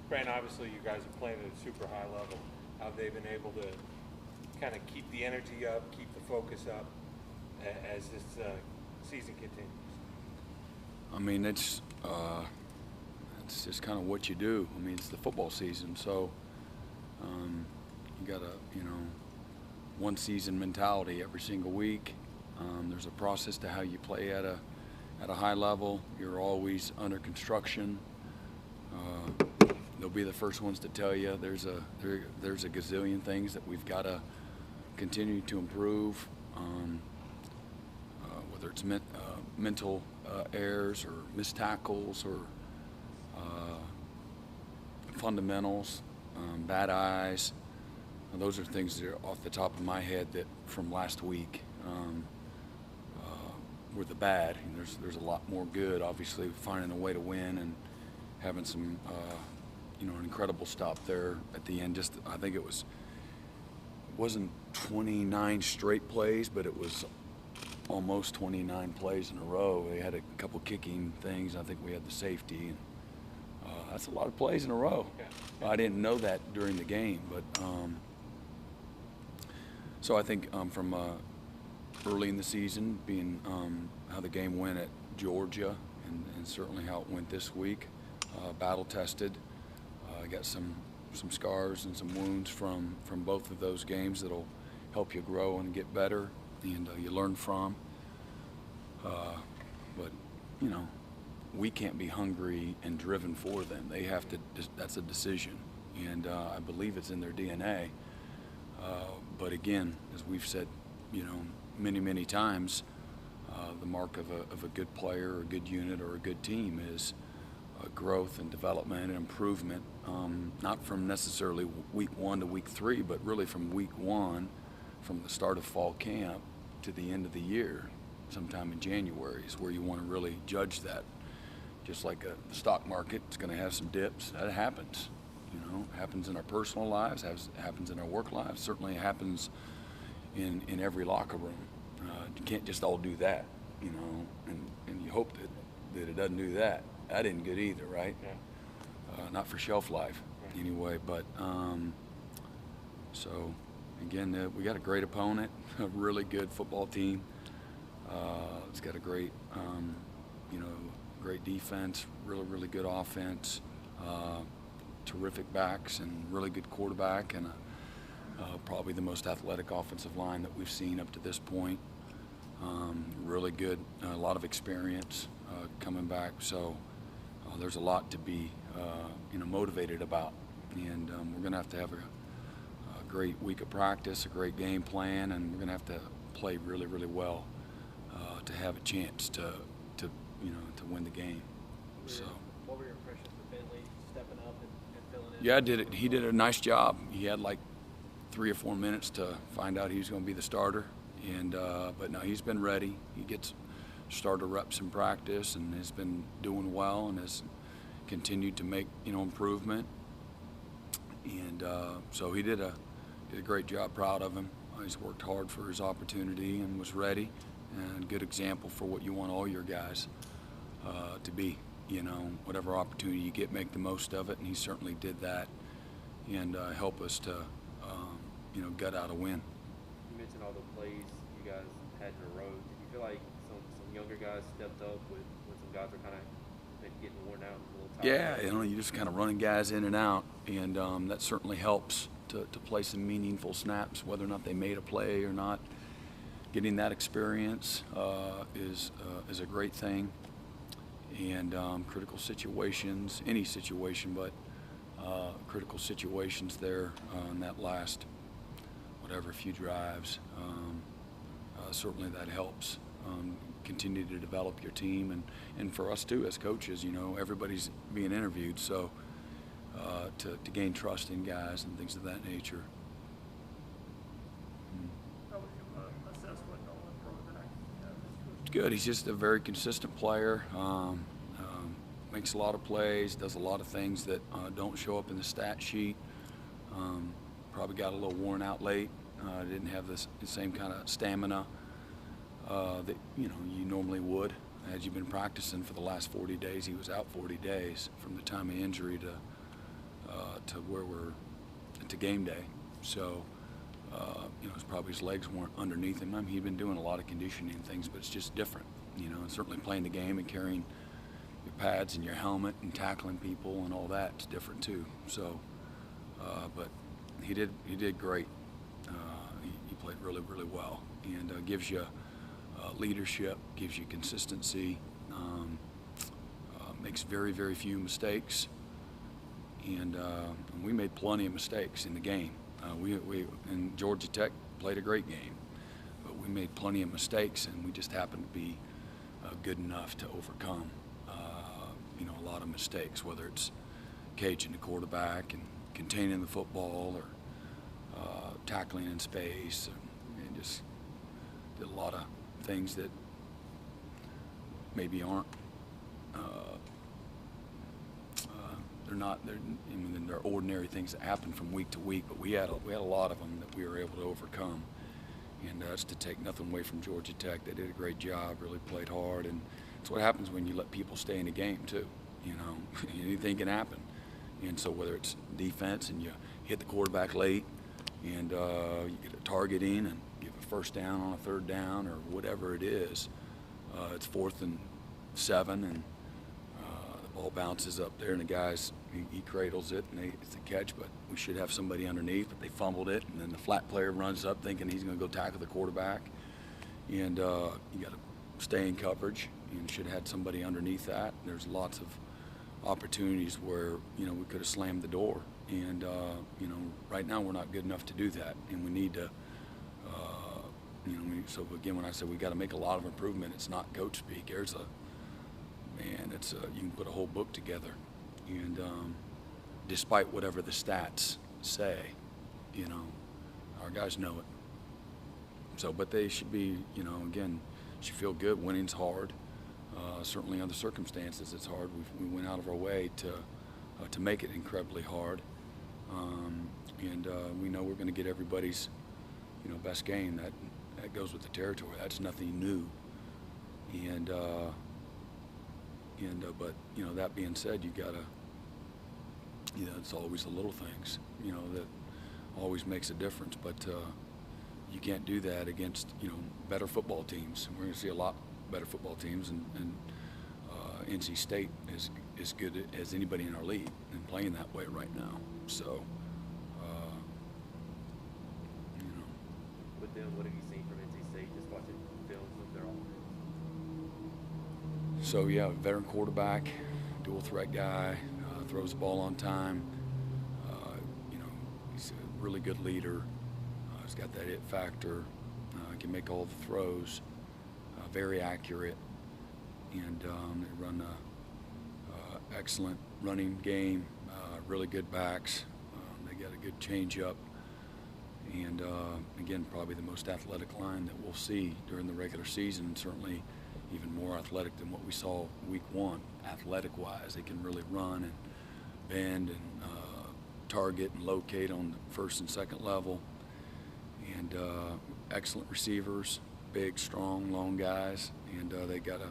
Brent, obviously you guys are playing at a super high level. How they've been able to kind of keep the energy up, keep the focus up as this season continues? I mean, it's just kind of what you do. I mean, it's the football season, so you got a one season mentality every single week. There's a process to how you play at a high level. You're always under construction. They'll be the first ones to tell you there's a gazillion things that we've got to continue to improve, whether it's mental errors or missed tackles or fundamentals, bad eyes. Those are things that are off the top of my head that from last week were the bad. And there's a lot more good, obviously, finding a way to win and having some an incredible stop there at the end. Just I think it wasn't 29 straight plays, but it was almost 29 plays in a row. They had a couple kicking things. I think we had the safety, and that's a lot of plays in a row. I didn't know that during the game, but so I think from early in the season, being how the game went at Georgia, and certainly how it went this week, battle tested. I got some scars and some wounds from both of those games that'll help you grow and get better, and you learn from. But we can't be hungry and driven for them. They have to. That's a decision, and I believe it's in their DNA. But again, as we've said, many times, the mark of a good player, or a good unit, or a good team is growth and development and improvement, not from necessarily week 1 to week 3, but really from week 1, from the start of fall camp to the end of the year, sometime in January is where you want to really judge that. Just like the stock market, it's going to have some dips. That happens. It happens in our personal lives, happens in our work lives, certainly happens in every locker room. You can't just all do that, and you hope that it doesn't do that. That isn't good either, right? Yeah. Not for shelf life, anyway. But so again, we got a great opponent, a really good football team. It's got a great, great defense, really good offense, terrific backs, and really good quarterback, and probably the most athletic offensive line that we've seen up to this point. Really good, a lot of experience coming back. So there's a lot to be, motivated about, and we're going to have a great week of practice, a great game plan, and we're going to have to play really well to have a chance to win the game. What were your impressions of Bentley stepping up and filling in? Yeah, he did a nice job. He had like 3 or 4 minutes to find out he was going to be the starter, and but no, he's been ready. He gets starter reps in practice and has been doing well and has continued to make improvement. And so he did a great job. Proud of him. He's worked hard for his opportunity and was ready, and good example for what you want all your guys to be. Whatever opportunity you get, make the most of it, and he certainly did that, and help us to gut out a win. You mentioned all the plays you guys had in a row. Did you feel like some younger guys stepped up when some guys are kind of maybe getting worn out and a little tired? Yeah, you're just kind of running guys in and out, and that certainly helps to play some meaningful snaps, whether or not they made a play or not. Getting that experience is a great thing, and critical situations, any situation, but critical situations there in that last few drives, certainly that helps. Continue to develop your team, and for us too as coaches, everybody's being interviewed, so to gain trust in guys and things of that nature. How would you assess what Nolan brought back? It's good. He's just a very consistent player. Makes a lot of plays, does a lot of things that don't show up in the stat sheet. Probably got a little worn out late. Didn't have the same kind of stamina that you normally would. Had you been practicing for the last 40 days, he was out 40 days from the time of injury to to where we're to game day. So, it's probably his legs weren't underneath him. I mean, he'd been doing a lot of conditioning and things, but it's just different, and certainly playing the game and carrying your pads and your helmet and tackling people and all that is different too. So, but he did great. He played really, really well, and gives you leadership, gives you consistency, makes very, very few mistakes, and we made plenty of mistakes in the game. And Georgia Tech played a great game, but we made plenty of mistakes, and we just happened to be good enough to overcome, a lot of mistakes, whether it's caging the quarterback and containing the football or tackling in space, and just did a lot of things that maybe aren't. They're ordinary things that happen from week to week, but we had a lot of them that we were able to overcome. And that's to take nothing away from Georgia Tech. They did a great job, really played hard, and it's what happens when you let people stay in the game too. Anything can happen. And so whether it's defense and you hit the quarterback late and you get a target in and give a first down on a third down or whatever it is, it's 4th and 7 and the ball bounces up there and the guy's he cradles it and it's a catch, but we should have somebody underneath, but they fumbled it, and then the flat player runs up thinking he's going to go tackle the quarterback, and you got to stay in coverage. You should have had somebody underneath that. There's lots of opportunities where we could have slammed the door, and right now we're not good enough to do that, and we need to. So again, when I say we got to make a lot of improvement, it's not coach speak. There's you can put a whole book together, and despite whatever the stats say, our guys know it. So, but they should be, again, should feel good. Winning's hard. Certainly under circumstances, it's hard. We went out of our way to make it incredibly hard, and we know we're going to get everybody's, best game. That goes with the territory. That's nothing new, and but that being said, you gotta, it's always the little things, that always makes a difference. But you can't do that against better football teams. We're going to see a lot better football teams, and NC State is as good as anybody in our league and playing that way right now. So, With them, what have you seen from NC State? Just watching films of their offense. So yeah, veteran quarterback, dual threat guy, throws the ball on time. He's a really good leader. He's got that it factor. Can make all the throws. Very accurate, and they run a excellent running game. Really good backs. They got a good changeup, and again, probably the most athletic line that we'll see during the regular season, and certainly even more athletic than what we saw week 1. Athletic-wise, they can really run and bend and target and locate on the first and second level, and excellent receivers. Big, strong, long guys, and they got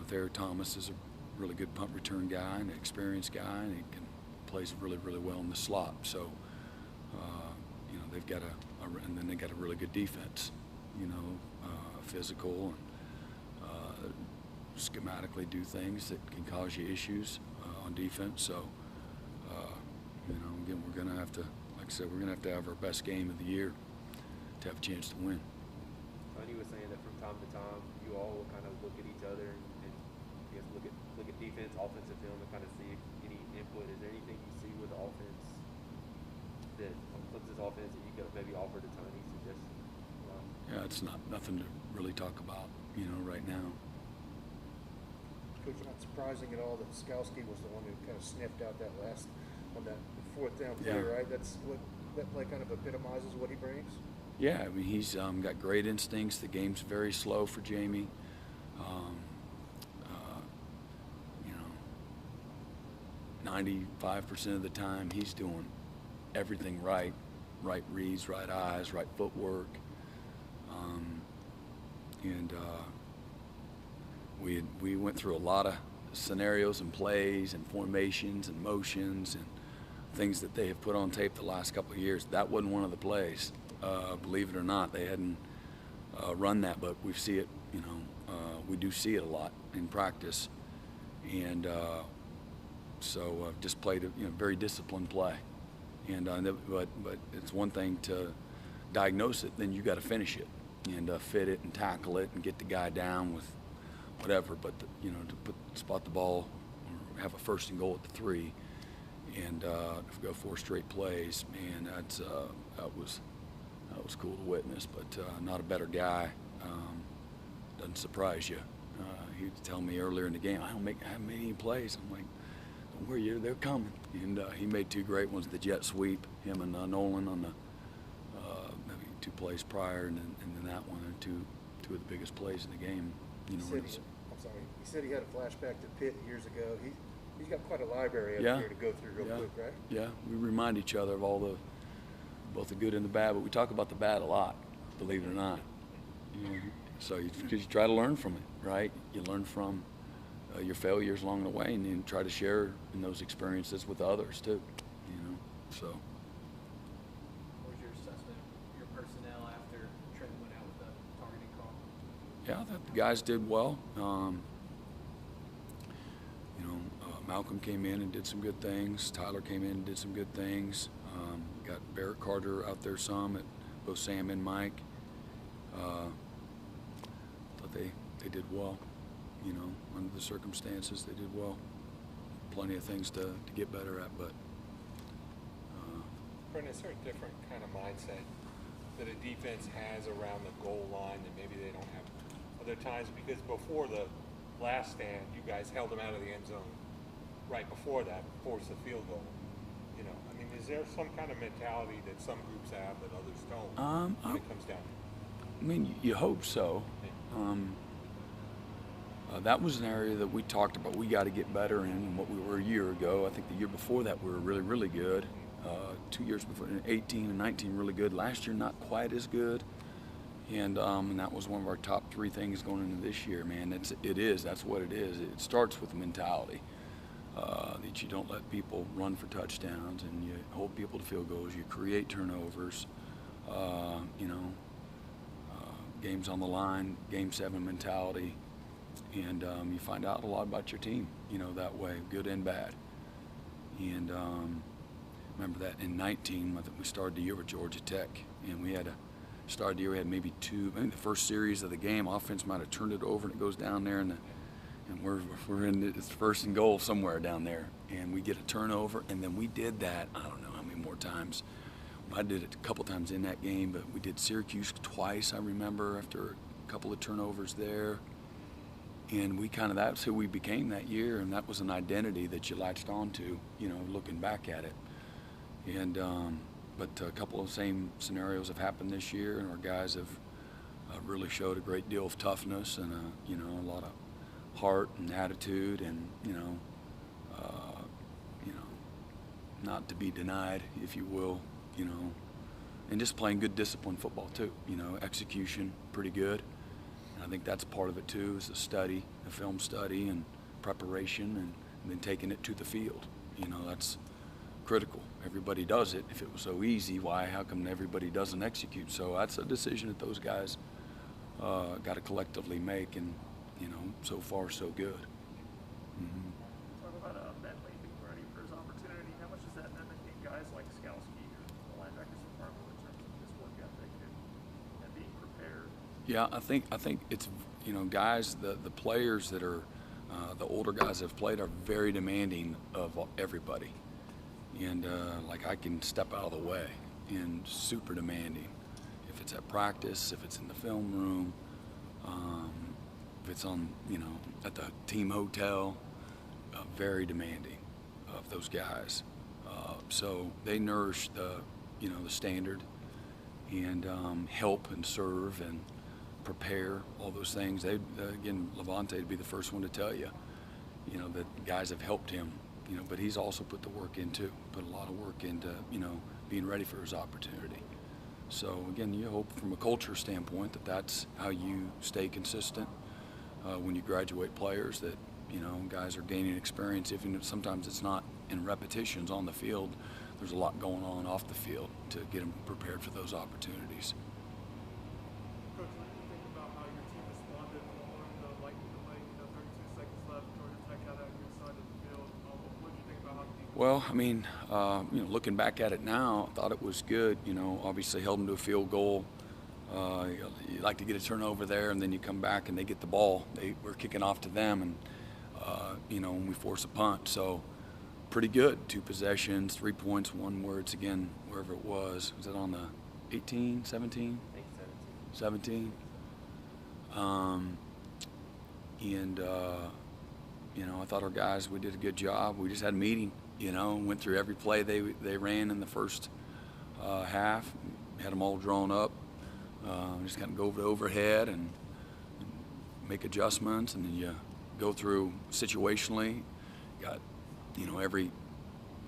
Thayer Thomas is a really good punt return guy and an experienced guy, and he plays really, really well in the slot. So, they've got and then they got a really good defense, physical and schematically do things that can cause you issues on defense. So, again, we're going to have to, like I said, we're going to have our best game of the year to have a chance to win. Tony was saying that from time to time, you all will kind of look at each other and I guess look at defense, offensive film, and kind of see if any input. Is there anything you see with the offense that Clemson's offense that you could have maybe offered to Tony, suggested? Yeah, it's nothing to really talk about, right now. Coach, not surprising at all that Skowski was the one who kind of sniffed out that last on that 4th down play, Yeah. right? That's what that play kind of epitomizes what he brings. Yeah, I mean, he's got great instincts. The game's very slow for Jamie. 95% of the time, he's doing everything right. Right reads, right eyes, right footwork. And we went through a lot of scenarios and plays and formations and motions and things that they have put on tape the last couple of years. That wasn't one of the plays. Believe it or not, they hadn't run that, but we see it, we do see it a lot in practice. And so just played a very disciplined play. And but it's one thing to diagnose it, then you got to finish it and fit it and tackle it and get the guy down with whatever. But to spot the ball or have a 1st and goal at the 3 and go 4 straight plays, man, that was cool to witness. But not a better guy. Doesn't surprise you. He would tell me earlier in the game, I haven't made any plays. I'm like, don't worry, they're coming. And he made 2 great ones, the jet sweep, him and Nolan on the maybe 2 plays prior, and then that one, and two of the biggest plays in the game. I'm sorry. He said he had a flashback to Pitt years ago. He's got quite a library up here to go through real quick, right? Yeah, we remind each other of both the good and the bad, but we talk about the bad a lot, believe it or not. So because you try to learn from it, right? You learn from your failures along the way, and then try to share in those experiences with others too. So. What was your assessment of your personnel after Trent went out with the targeting call? Yeah, the guys did well. Malcolm came in and did some good things. Tyler came in and did some good things. Got Barrett Carter out there some at both Sam and Mike. Thought they did well. Under the circumstances, they did well. Plenty of things to get better at, but. Brent, is there a different kind of mindset that a defense has around the goal line that maybe they don't have other times? Because before the last stand, you guys held them out of the end zone right before that, forced the field goal. Is there some kind of mentality that some groups have that others don't when it comes down? You hope so. That was an area that we talked about we got to get better in what we were a year ago. I think the year before that we were really, really good. 2 years before, 18 and 19 really good. Last year not quite as good. And that was one of our top 3 things going into this year, man. That's what it is. It starts with the mentality that you don't let people run for touchdowns, and you hold people to field goals. You create turnovers. Games on the line, Game 7 mentality, and you find out a lot about your team. That way, good and bad. And remember that in 19, I think we started the year with Georgia Tech, and we had started the year, we had maybe the first series of the game, offense might have turned it over, and it goes down there, and we're in it's 1st and goal somewhere down there, and we get a turnover, and then we did that, I don't know how many more times. I did it a couple times in that game, but we did Syracuse twice, I remember, after a couple of turnovers there. And that's who we became that year, and that was an identity that you latched onto, looking back at it. And but a couple of same scenarios have happened this year, and our guys have really showed a great deal of toughness and a lot of heart and attitude, and not to be denied, if you will, and just playing good disciplined football too. Execution pretty good. And I think that's part of it too, is the film study and preparation, and then taking it to the field. That's critical. Everybody does it. If it was so easy, how come everybody doesn't execute? So that's a decision that those guys got to collectively make, and so far so good. Mm-hmm. Talk about Bentley being ready for his opportunity. How much does that mimic guys like Skowski or the linebackers department in terms of his work ethic and being prepared? Yeah, I think it's guys, the players that are the older guys that have played are very demanding of everybody, and I can step out of the way, and super demanding. If it's at practice, if it's in the film room, if it's on at the team hotel, very demanding of those guys. So they nourish the standard, and help and serve and prepare, all those things. Again, Levante would be the first one to tell you, that guys have helped him, but he's also put the work in too, put a lot of work into, being ready for his opportunity. So again, you hope from a culture standpoint that that's how you stay consistent when you graduate players, that, You know, guys are gaining experience, even if sometimes it's not in repetitions on the field. There's a lot going on off the field to get them prepared for those opportunities. Coach, what do you think about how your team responded following the lightning delay? 32 seconds left. Georgia Tech had that good side of the field. What do you think about how the defense? Well, I mean, looking back at it now, I thought it was good. You know, obviously held them to a field goal. You like to get a turnover there, and then you come back and they get the ball. We're kicking off to them, and when we force a punt. So pretty good. 2 possessions, 3 points, 1 where it's again, wherever it was. Was it on the 18, 17? I think 17. 17. I thought our guys, we did a good job. We just had a meeting, went through every play they ran in the first half, had them all drawn up. Just kind of go over the overhead and make adjustments, and then you go through situationally. Got, every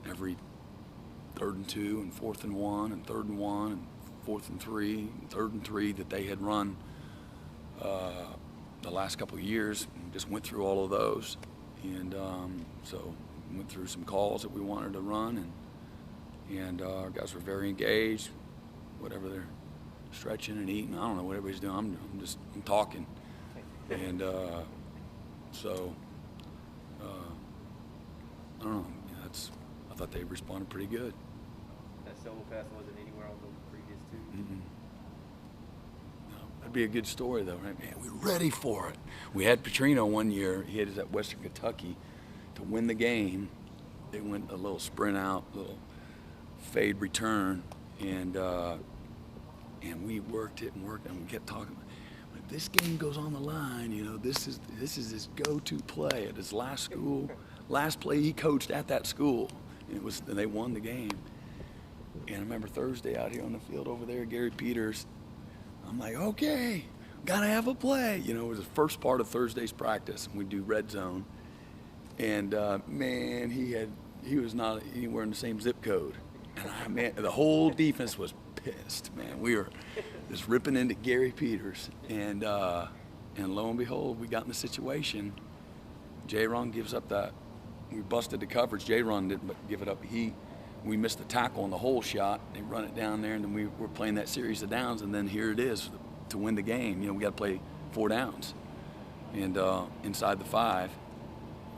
3rd and 2 and 4th and 1 and 3rd and 1 and 4th and 3 and 3rd and 3 that they had run the last couple of years. Just went through all of those, and so went through some calls that we wanted to run, and our guys were very engaged. Whatever they're stretching and eating, I don't know what everybody's doing. I'm talking, and so I don't know. I thought they responded pretty good. That solo pass wasn't anywhere on the previous 2. Mm-mm. No, that'd be a good story, though, right? Man, we're ready for it. We had Petrino one year. He had us at Western Kentucky to win the game. They went a little sprint out, little fade return, and we worked it and we kept talking. When this game goes on the line, this is his go-to play at his last play he coached at that school. And they won the game. And I remember Thursday out here on the field over there, Gary Peters. I'm like, okay, gotta have a play. It was the first part of Thursday's practice, and we do red zone. And man, he was not anywhere in the same zip code. And the whole defense was pissed, man. We were just ripping into Gary Peters, and lo and behold, we got in the situation. J-Ron gives up that. We busted the coverage. J-Ron didn't give it up. We missed the tackle on the hole shot. They run it down there, and then we were playing that series of downs, and then here it is to win the game. We got to play 4 downs, and inside the 5,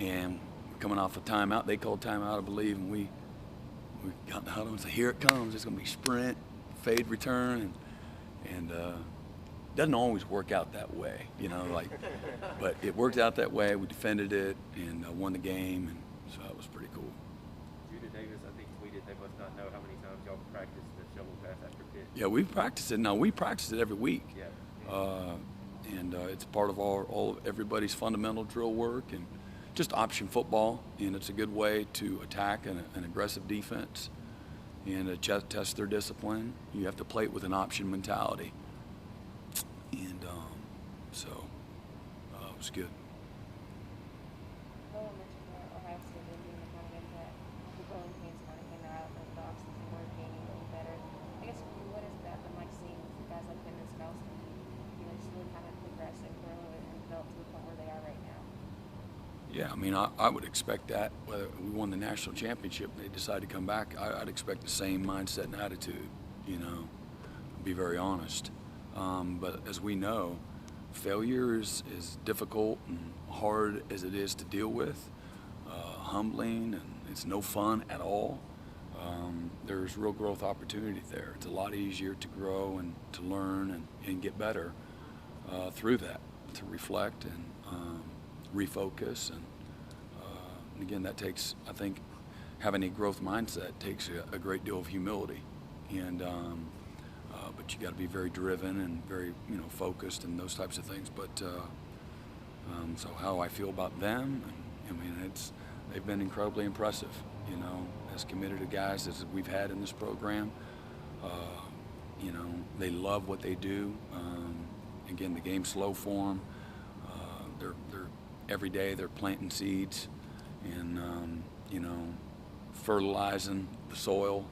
and coming off a timeout. They called timeout, I believe, and we got in the huddle and said, here it comes. It's going to be sprint, fade return, and doesn't always work out that way, but it worked out that way. We defended it and won the game, and so that was pretty cool. Judah Davis, I think, tweeted they must not know how many times y'all practiced the shovel pass after pitch. Yeah, we practiced it. No, we practice it every week. Yeah. And it's part of everybody's fundamental drill work and just option football, and it's a good way to attack an aggressive defense and test their discipline. You have to play it with an option mentality. And so it was good. Noah mentioned that Ohio State didn't do any kind of impact. The growing pains kind of came out, and the offseason work getting a little better. I guess what is that been like seeing guys like Ben and Skowski, just really kind of progress and grow and develop to the point where they are right now? Yeah, I mean, I would expect that. Whether we won the national championship and they decide to come back, I'd expect the same mindset and attitude, to be very honest. But as we know, failure is difficult and hard as it is to deal with, humbling, and it's no fun at all. There's real growth opportunity there. It's a lot easier to grow and to learn and get better through that, to reflect and refocus. And again, that takes, I think, having a growth mindset takes a great deal of humility. And but you got to be very driven and very, focused and those types of things. But so how I feel about them, they've been incredibly impressive. As committed to guys as we've had in this program. They love what they do. Again, the game's slow for them. They're every day they're planting seeds and fertilizing the soil.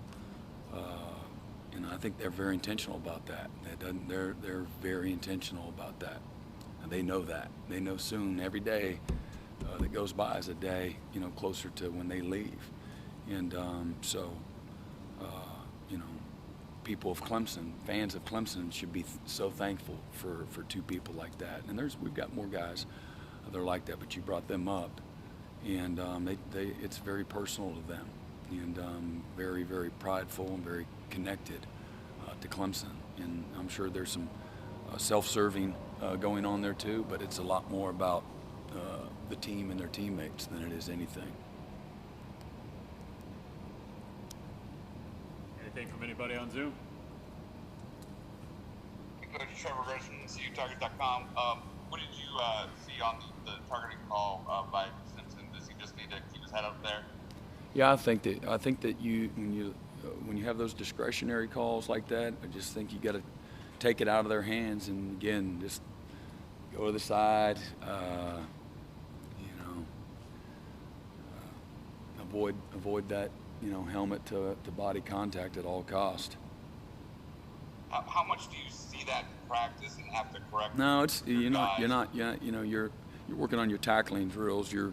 And I think they're very intentional about that. They're very intentional about that. And they know that. They know soon, every day, that goes by as a day, you know, closer to when they leave. And so, you know, people of Clemson, fans of Clemson, should be so thankful for two people like that. And we've got more guys that are like that, but you brought them up, and it's very personal to them, and very, very prideful and very connected to Clemson. And I'm sure there's some self-serving going on there too, but it's a lot more about the team and their teammates than it is anything. Anything from anybody on Zoom? Coach Trevor Rose from CUTarget.com. What did you see on the targeting call by Simpson? Does he just need to keep his head up there? Yeah, I think that you when you have those discretionary calls like that, I just think you got to take it out of their hands and again just go to the side. Avoid that, you know, helmet to body contact at all cost. How much do you see that in practice and have to correct? No, it's you're guys? not you know you're working on your tackling drills. You're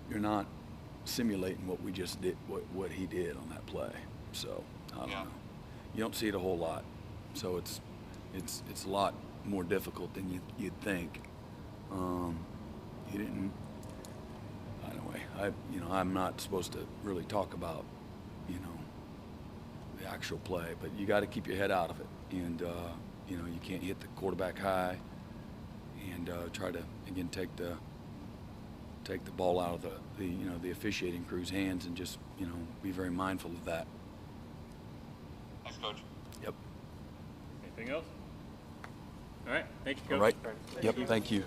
not simulating what we just did, what he did on that play. So I don't know. You don't see it a whole lot. So it's a lot more difficult than you'd think. He didn't. Anyway, I'm not supposed to really talk about, you know, the actual play, but you got to keep your head out of it, and you know, you can't hit the quarterback high, and try to again take the ball out of the officiating crew's hands, and just, you know, be very mindful of that. Thanks, Coach. Yep. Anything else? All right. Thank you, Coach. All right. Yep. Thank you.